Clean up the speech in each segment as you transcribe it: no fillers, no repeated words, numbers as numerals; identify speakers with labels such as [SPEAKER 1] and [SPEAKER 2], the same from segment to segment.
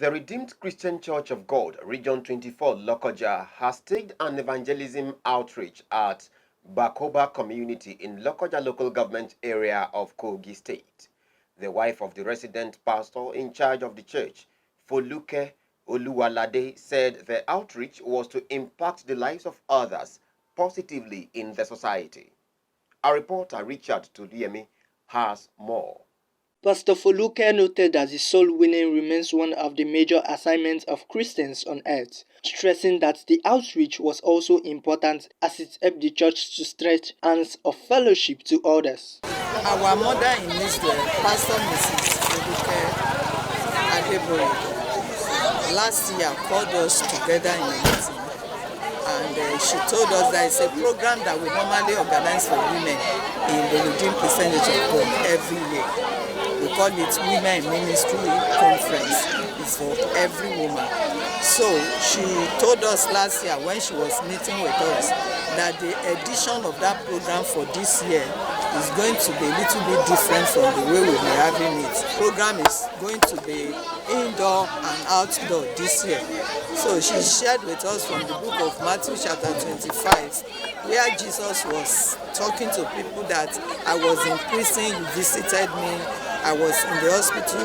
[SPEAKER 1] The Redeemed Christian Church of God, Region 24, Lokoja, has staged an evangelism outreach at Bakoba community in Lokoja local government area of Kogi State. The wife of the resident pastor in charge of the church, Foluke Oluwalade, said the outreach was to impact the lives of others positively in the society. Our reporter Richard Tudiemi has more.
[SPEAKER 2] Pastor Foluke noted that the soul winning remains one of the major assignments of Christians on earth, stressing that the outreach was also important as it helped the church to stretch hands of fellowship to others.
[SPEAKER 3] Our mother in Israel, Pastor Mrs. Foluke Adeboye, last year called us together in a meeting, and she told us that it's a program that we normally organize for women in the Redeemed Christian Church of God every year. We call it Women in Ministry Conference. It's for every woman. So she told us last year when she was meeting with us that the edition of that program for this year is going to be a little bit different from the way we'll be having it. The program is going to be indoor and outdoor this year. So she shared with us from the book of Matthew chapter 25, where Jesus was talking to people that I was in prison, you visited me, I was in the hospital,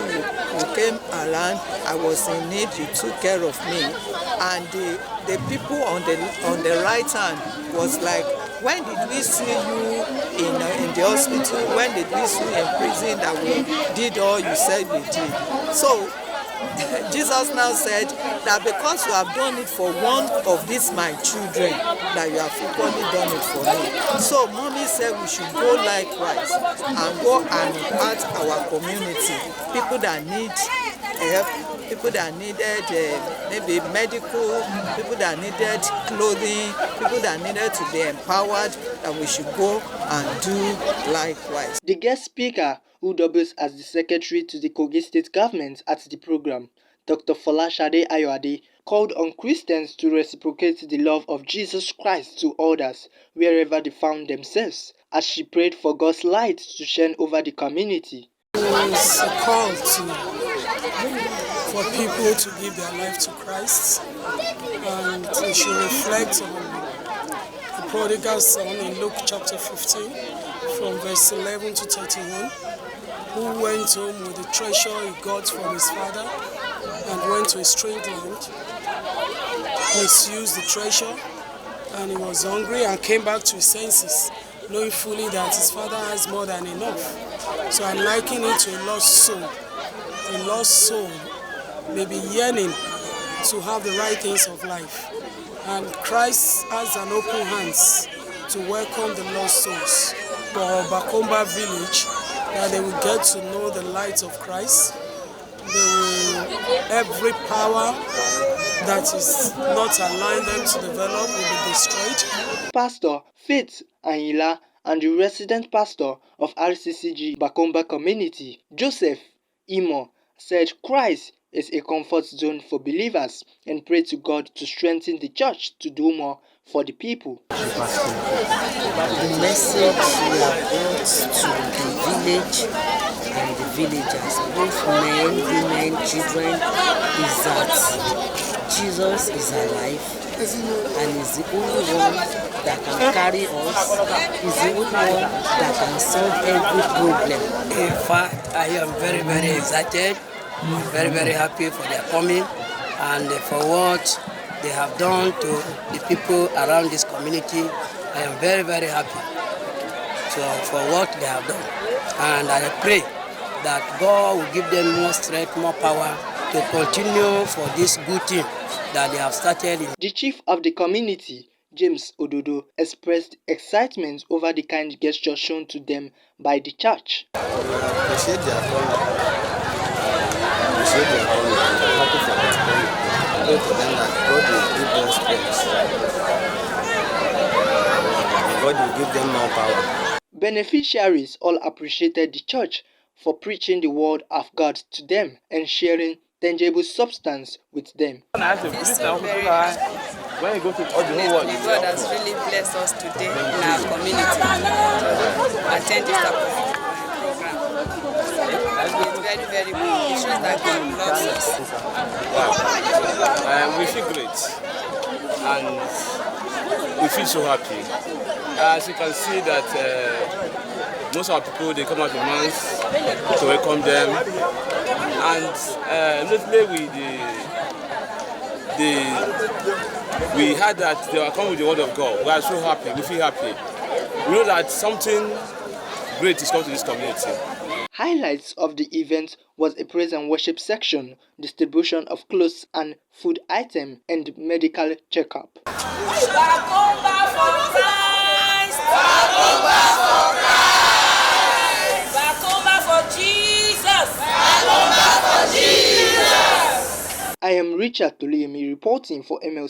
[SPEAKER 3] you came around, I was in need, you took care of me. And the people on the right hand was like, when did we see you in the hospital? When did we see you in prison that we did all you said we did? So Jesus now said that because you have done it for one of these my children, that you have equally done it for me. So mommy said we should go likewise and go and impact our community, people that need help, people that needed maybe medical, people that needed clothing, people that needed to be empowered, that we should go and do likewise.
[SPEAKER 2] The guest speaker, who doubles as the secretary to the Kogi State government at the program, Dr. Folashade Ayoade, called on Christians to reciprocate the love of Jesus Christ to others wherever they found themselves, as she prayed for God's light to shine over the community.
[SPEAKER 4] It's a call for people to give their life to Christ, and we should reflect on the prodigal son in Luke chapter 15 from verse 11 to 31, who went home with the treasure he got from his father and went to a strange land, misused the treasure, and he was hungry and came back to his senses, knowing fully that his father has more than enough. So I'm likening it to a lost soul. A lost soul may be yearning to have the right things of life, and Christ has an open hands to welcome the lost souls to our Bakoba village, that they will get to know the light of Christ. Every power that is not allowing them to develop will be destroyed.
[SPEAKER 2] Pastor Faith Anyila and the resident pastor of Rccg Bakoba community, Joseph Imo, said Christ is a comfort zone for believers and prayed to God to strengthen the church to do more for the people.
[SPEAKER 5] The message we have brought to the village and the villagers, both men, women, children, is that Jesus is alive and is the only one that can carry us, is the only one that can solve every problem.
[SPEAKER 6] In fact, I am very, very excited. I'm very, very happy for their coming and for what they have done to the people around this community. I am very, very happy for what they have done. And I pray that God will give them more strength, more power to continue for this good thing that they have started.
[SPEAKER 2] The chief of the community, James Ododo, expressed excitement over the kind gesture shown to them by the church.
[SPEAKER 7] God will give them more power.
[SPEAKER 2] Beneficiaries all appreciated the church for preaching the word of God to them and sharing tangible substance with them.
[SPEAKER 8] When you go to all the whole world,
[SPEAKER 9] God has really blessed us today in our community to attend this type of program. It's very, very very good. It shows that God loves us.
[SPEAKER 7] Wow. We feel great and we feel so happy. As you can see that most of our people, they come out in months to welcome them, and lately we heard that they were coming with the word of God. We are so happy, we feel happy. We know that something great is coming to this community.
[SPEAKER 2] Highlights of the event was a praise and worship section, distribution of clothes and food items, and medical checkup.
[SPEAKER 8] Bakoba for Christ! Bakoba for Christ! Bakoba for Jesus! Bakoba for Jesus!
[SPEAKER 2] I am Richard Toluyemi reporting for ML.